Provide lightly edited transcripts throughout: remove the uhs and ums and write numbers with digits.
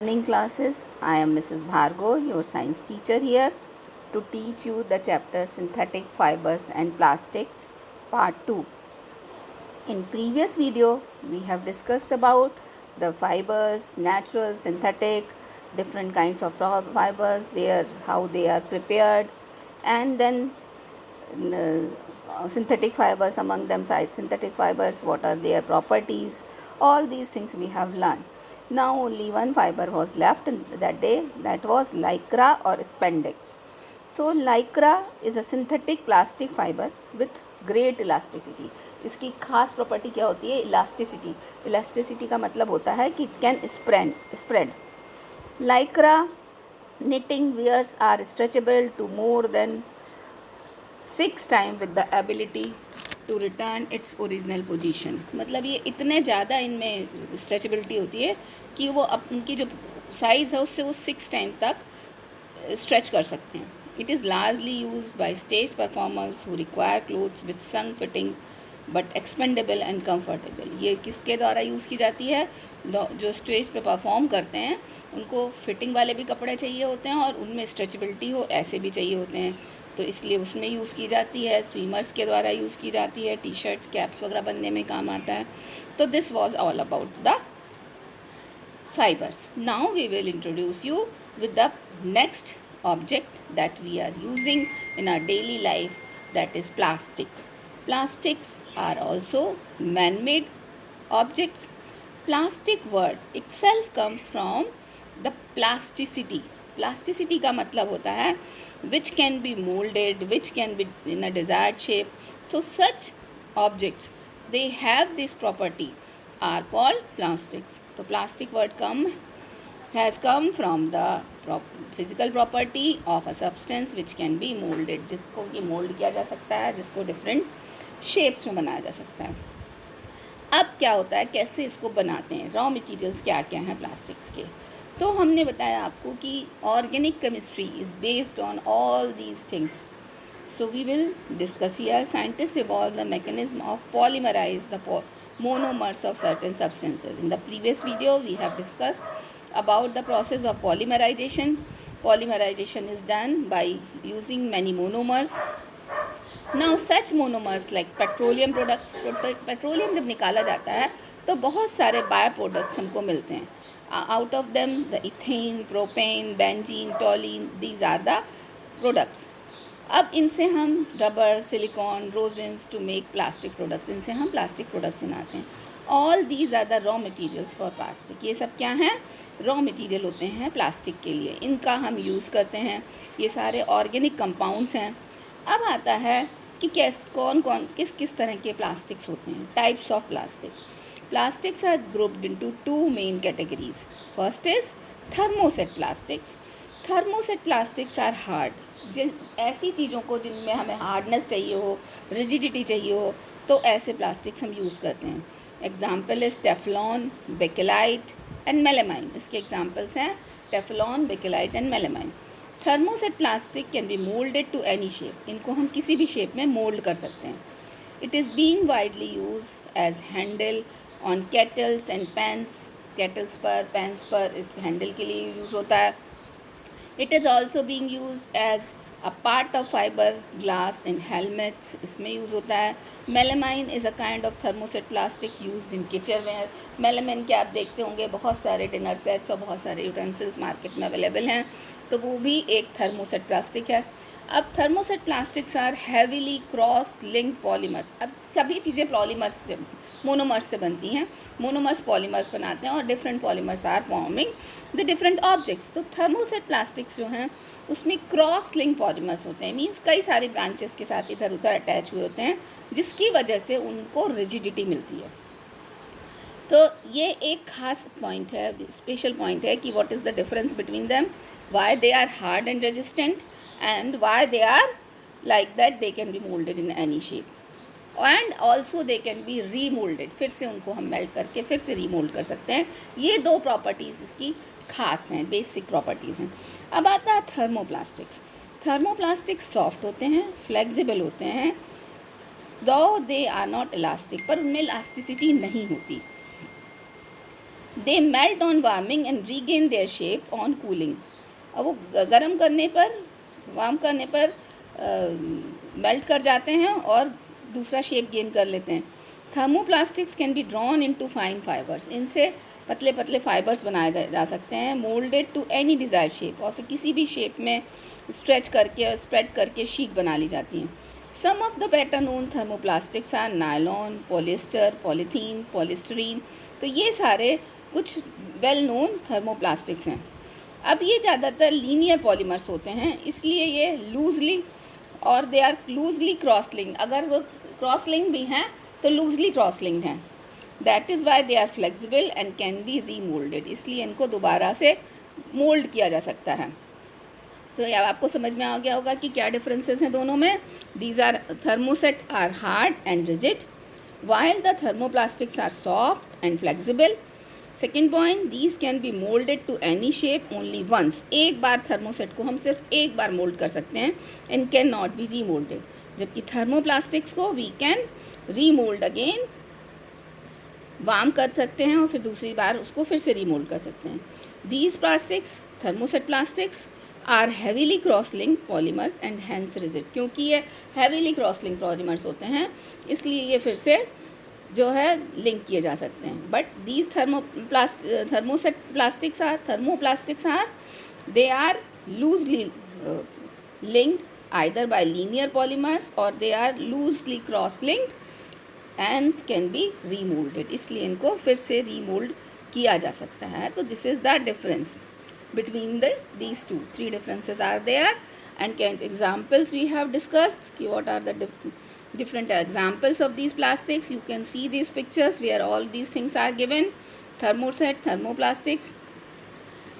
Morning classes. I am Mrs. Bhargo, your science teacher here to teach you the chapter Synthetic Fibers and Plastics Part 2. In previous video, we have discussed about the fibers, natural, synthetic, different kinds of fibers, how they are prepared, and then synthetic fibers, among them synthetic fibers, what are their properties. All these things we have learned. Now only one fiber was left in that day, that was lycra or spandex. So lycra is a synthetic plastic fiber with great elasticity. इसकी खास property क्या होती है? Elasticity. Elasticity का मतलब होता है कि it can spread. lycra knitting wears are stretchable to more than 6 times with the ability to return its original position. मतलब ये इतने ज़्यादा इनमें स्ट्रेचेबिलिटी होती है कि वो उनकी जो साइज़ है उससे वो 6 टाइम तक स्ट्रेच कर सकते हैं. It is largely used by stage performers who require clothes with snug fitting but expandable and comfortable. ये किसके द्वारा यूज़ की जाती है? जो स्टेज पे परफॉर्म करते हैं उनको फिटिंग वाले भी कपड़े चाहिए होते हैं और उनमें स्ट्रेचेबिलिटी हो ऐसे भी चाहिए होते हैं, तो इसलिए उसमें यूज़ की जाती है. स्विमर्स के द्वारा यूज़ की जाती है, टी शर्ट्स कैप्स वगैरह बनने में काम आता है. तो this was all about the fibers. Now we will introduce you with the next object that we are using in our daily life, that is plastic. Plastics are also man-made objects. Plastic word itself comes from the plasticity. Plasticity का मतलब होता है which can be molded, which can be in a desired shape. So such objects, they have this property, are called plastics. तो plastic word has come from the physical property of a substance which can be molded, जिसको कि mould किया जा सकता है, जिसको different shapes में बनाया जा सकता है. अब क्या होता है, कैसे इसको बनाते हैं, रॉ मटेरियल्स क्या क्या हैं प्लास्टिक्स के. तो हमने बताया आपको कि organic chemistry is based on all these things. So we will discuss here. Scientists evolved the mechanism of polymerize the monomers of certain substances. In the previous video, we have discussed about the process of polymerization. Polymerization is done by using many monomers. Now such monomers like petroleum products, petroleum जब निकाला जाता है तो बहुत सारे by products हमको मिलते हैं. Out of them the ethane, propane, benzene, toluene, these are the products. अब इनसे हम rubber, silicon, resins to make plastic products, इनसे हम प्लास्टिक प्रोडक्ट्स बनाते हैं. All these are the raw materials for plastic. ये सब क्या हैं? रॉ मटेरियल होते हैं प्लास्टिक के लिए, इनका हम यूज़ करते हैं. ये सारे ऑर्गेनिक कंपाउंड्स हैं. अब आता है कि कौन कौन किस तरह के प्लास्टिक्स होते हैं. Types of plastics are grouped into 2 main categories. First is thermoset plastics. Thermoset plastics are hard. जिन ऐसी चीज़ों को जिनमें हमें हार्डनेस चाहिए हो, रिजिडिटी चाहिए हो, तो ऐसे प्लास्टिक्स हम यूज़ करते हैं. Example is Teflon, Bakelite and melamine. इसके एग्जाम्पल्स हैं Teflon, Bakelite and melamine. Thermoset plastic can be moulded to any shape. इनको हम किसी भी शेप में मोल्ड कर सकते हैं. It is being widely use as handle on kettles and pans. Kettles पर, पैंस पर इस हैंडल के लिए यूज़ होता है. It is also being used as a part of fiber glass in helmets. इसमें यूज़ होता है. Melamine is a kind of thermoset plastic use in kitchenware. Melamine के आप देखते होंगे बहुत सारे डिनर सेट्स और बहुत सारे यूटेंसिल्स मार्केट में अवेलेबल हैं, तो वो भी एक थर्मोसेट प्लास्टिक है. अब thermoset plastics are heavily cross link polymers. अब सभी चीज़ें पॉलीमर्स से, मोनोमर्स से बनती हैं. मोनोमर्स पॉलीमर्स बनाते हैं और different polymers are forming the different objects. तो थर्मोसेट प्लास्टिक्स जो हैं उसमें क्रॉस लिंक पॉलीमर्स होते हैं. मीन्स कई सारी ब्रांचेस के साथ इधर उधर अटैच हुए होते हैं, जिसकी वजह से उनको रिजिडिटी मिलती है. तो ये एक खास पॉइंट है, स्पेशल पॉइंट है कि what is the difference between them, why they are hard and resistant and why they are like that. They can be molded in any shape and also they can be remolded. फिर से उनको हम melt करके फिर से remould कर सकते हैं. ये 2 प्रॉपर्टीज़ इसकी खास हैं, बेसिक प्रॉपर्टीज़ हैं. अब आता है थर्मोप्लास्टिक्स. थर्मोप्लास्टिक्स सॉफ्ट होते हैं, फ्लेक्सिबल होते हैं, दो दे आर नॉट इलास्टिक, पर उनमें इलास्टिसिटी नहीं होती. They melt on warming and regain their shape on cooling. अब वो गर्म करने पर, वार्म करने पर मेल्ट कर जाते हैं और दूसरा शेप गेन कर लेते हैं। Thermoplastics can be drawn into fine fibres. इनसे पतले पतले फाइबर्स बनाए जा सकते हैं। Moulded to any desired shape, और फिर किसी भी शेप में स्ट्रेच करके और स्प्रेड करके शीट बना ली जाती हैं। Some of the better known thermoplastics are nylon, polyester, polythene, polystyrene. तो ये सारे कुछ वेल नोन थर्मोप्लास्टिक्स हैं। अब ये ज़्यादातर लीनियर पॉलीमर्स होते हैं, इसलिए ये लूजली और they are loosely cross linked. अगर वो क्रॉस लिंक भी हैं तो लूजली क्रॉस लिंक्ड हैं। That is why they are flexible and can be remoulded. इसलिए इनको दोबारा से मोल्ड किया जा सकता है। तो अब आपको समझ में आ गया होगा कि क्या डिफरेंसेस हैं दोनों में। These are thermoset are hard and rigid, while the thermoplastics are soft and flexible. Second point, these can be molded to any shape only once. एक बार थर्मोसेट को हम सिर्फ एक बार मोल्ड कर सकते हैं and can not be remoulded, जबकि thermoplastics को we can remould again, warm कर सकते हैं और फिर दूसरी बार उसको फिर से रीमोल्ड कर सकते हैं। These plastics, thermoset plastics, are heavily cross link polymers and hence rigid. क्योंकि ये हैवीली क्रॉस लिंक पॉलीमर्स होते हैं इसलिए ये फिर से जो है लिंक किए जा सकते हैं। But these thermoset plastics are they are loosely linked either by linear polymers or they are loosely cross linked and can be remolded। इसलिए इनको फिर से remold किया जा सकता है। तो this is the difference between these two. Three differences are there, and examples we have discussed ki what are the different examples of these plastics. You can see these pictures where all these things are given: thermoset, thermoplastics.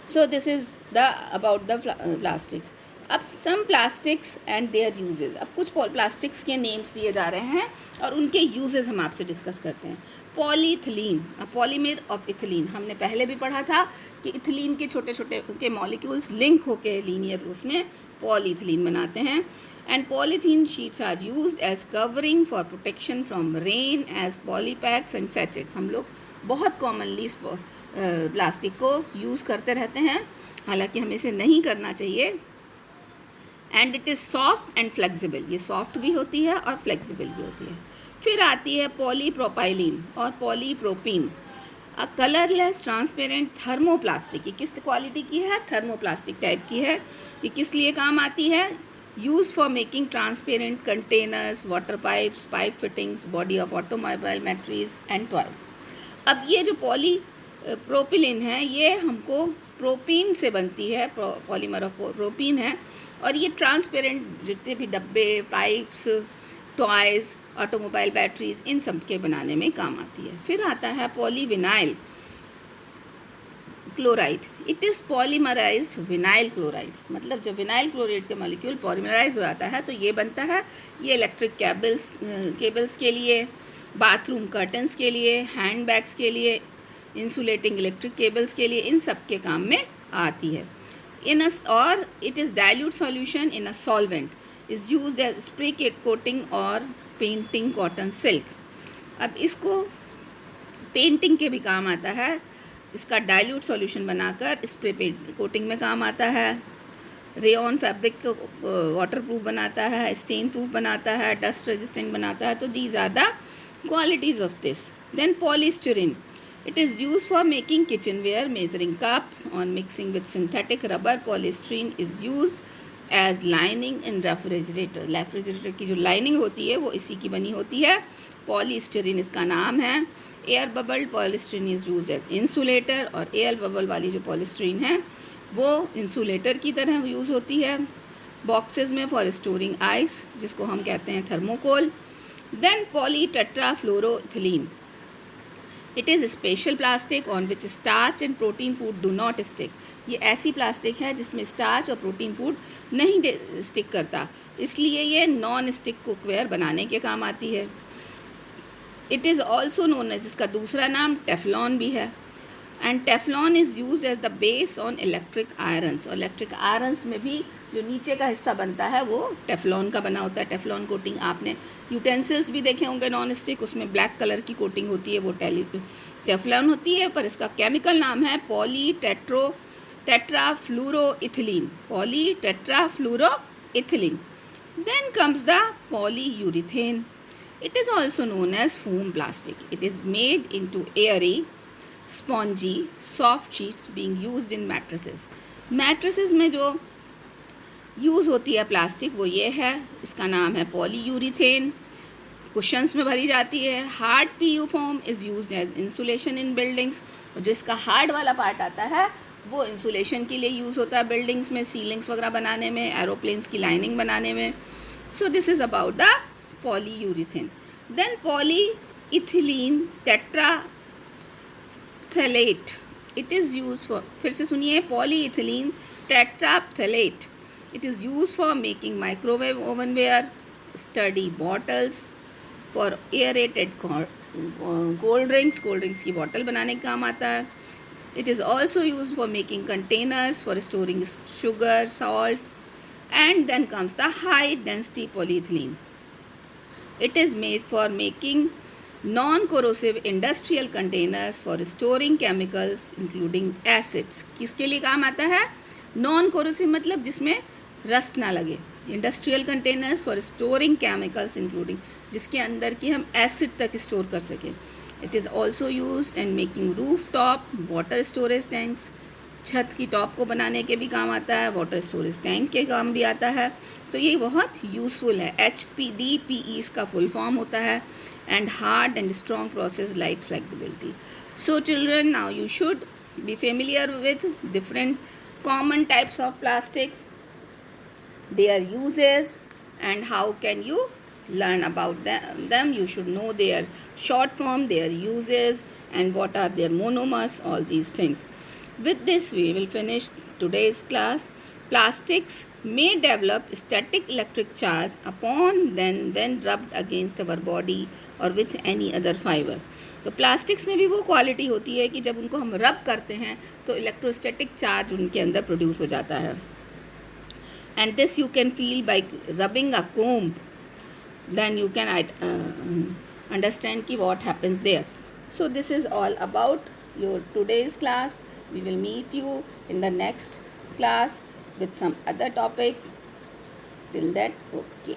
So this is the about the plastic. अब सम plastics and there usage. अब कुछ plastics के names दिए जा रहे हैं और उनके यूजेज हम आपसे डिस्कस करते हैं। पॉलीथिलीन, पॉलीमर ऑफ इथिलीन, हमने पहले भी पढ़ा था कि इथिलीन के छोटे छोटे के मॉलिक्यूल्स लिंक होके लीनियर उसमें पॉलीथिलीन बनाते हैं। And polythene sheets are used as covering for protection from rain as polypacks and sachets. हम लोग बहुत कॉमनली इस प्लास्टिक को यूज़ करते रहते हैं, हालांकि हमें इसे नहीं करना चाहिए। And it is soft and flexible, ये सॉफ्ट भी होती है और फ्लेक्सिबल भी होती है। फिर आती है पॉलीप्रोपाइलीन और polypropene, a colourless transparent thermoplastic. ये किस क्वालिटी की है? थर्मोप्लास्टिक टाइप की है। ये किस लिए काम आती है? Use for making transparent containers, water pipes, pipe fittings, body of automobile batteries and toys. अब ये जो पॉलीप्रोपिलीन है ये हमको प्रोपीन से बनती है, पॉलीमर ऑफ प्रोपीन है, और ये ट्रांसपेरेंट जितने भी डब्बे, पाइप्स, टॉयज़, ऑटोमोबाइल बैटरीज, इन सब के बनाने में काम आती है। फिर आता है polyvinyl chloride. It is polymerised vinyl chloride. मतलब जब विनाइल क्लोराइड का मॉलिक्यूल पॉलीमराइज हो जाता है तो ये बनता है। ये इलेक्ट्रिक केबल्स के लिए, बाथरूम कर्टन्स के लिए, हैंड बैग्स के लिए, इंसुलेटिंग इलेक्ट्रिक केबल्स के लिए, इन सब के काम में आती है। और it is dilute solution in a solvent, is used as spray coating और पेंटिंग कॉटन सिल्क। अब इसको पेंटिंग के भी काम आता है, इसका डाइल्यूट सॉल्यूशन बनाकर स्प्रे कोटिंग में काम आता है। रेयॉन फैब्रिक को वाटर प्रूफ बनाता है, स्टेन प्रूफ बनाता है, डस्ट रेजिस्टेंट बनाता है। तो these are the qualities of this. Then polystyrene, it is used for making kitchenware, measuring cups, on mixing with synthetic rubber. Polystyrene is used as lining in refrigerator. Refrigerator की जो lining होती है वो इसी की बनी होती है, पॉलीस्टीरीन इसका नाम है। Air bubble polystyrene is use as insulator, और एयर बबल वाली जो पॉलीस्टीरीन है वो इंसुलेटर की तरह यूज़ होती है। बॉक्सेस में फॉर स्टोरिंग आइस, जिसको हम कहते हैं thermocol. Then polytetrafluoroethylene, it is special plastic on which starch and protein food do not stick. ये ऐसी प्लास्टिक है जिसमें स्टार्च और प्रोटीन फूड नहीं स्टिक करता, इसलिए ये नॉन स्टिक कुकवेयर बनाने के काम आती है। It is also known as, इसका दूसरा नाम टेफ्लॉन भी है। And Teflon is use as the base on electric irons, और इलेक्ट्रिक आयरन्स में भी जो नीचे का हिस्सा बनता है वो टेफ्लॉन का बना होता है। टेफ्लॉन कोटिंग आपने यूटेंसिल्स भी देखे होंगे नॉन स्टिक, उसमें ब्लैक कलर की कोटिंग होती है, वो टेफ्लॉन होती है, पर इसका केमिकल नाम है tetrafluoroethylene, पॉलीटेट्राफ्लोरोइथिलीन. Then comes the polyurethane. It is also known as foam plastic. It is made into airy, spongy, soft sheets being used in mattresses. Mattresses में जो यूज़ होती है प्लास्टिक वो ये है, इसका नाम है पॉलीयूरीथेन. कुशन्स में भरी जाती है. Hard PU foam is used as insulation in buildings. और जो इसका हार्ड वाला पार्ट आता है वो इंसुलेशन के लिए यूज़ होता है बिल्डिंग्स में, सीलिंग्स वगैरह बनाने में, एरोप्लेन्स की लाइनिंग बनाने में. So this is about the polyurethane. Then polyethylene terephthalate. It is use for, फिर से सुनिए, polyethylene terephthalate. It is use for making microwave ovenware, sturdy bottles, for aerated cold drinks की बॉटल बनाने का काम आता है. It is also used for making containers for storing sugar, salt, and then comes the high density polyethylene. It is made for making non-corrosive industrial containers for storing chemicals including acids. किसके लिए काम आता है? Non-corrosive मतलब जिसमें rust ना लगे. Industrial containers for storing chemicals including, जिसके अंदर की हम एसिड तक स्टोर कर सकें. It is also use in making roof top water storage tanks. छत की टॉप को बनाने के भी काम आता है, वाटर स्टोरेज टैंक के काम भी आता है. तो ये बहुत यूज़फुल है. HPDPE इसका फुल फॉर्म होता है. And hard and strong process, light flexibility. So children, now you should be familiar with different common types of plastics, their uses, and how can you learn about them. You should know their short form, their uses, and what are their monomers, all these things. With this we will finish today's class. Plastics may develop static electric charge upon them when rubbed against our body or with any other fiber. तो plastics में भी वो quality होती है कि जब उनको हम रब करते हैं तो इलेक्ट्रोस्टैटिक चार्ज उनके अंदर प्रोड्यूस हो जाता है. And this you can feel by rubbing a comb. Then you can understand ki what happens there. So this is all about your today's class. We will meet you in the next class with some other topics. Till that, okay.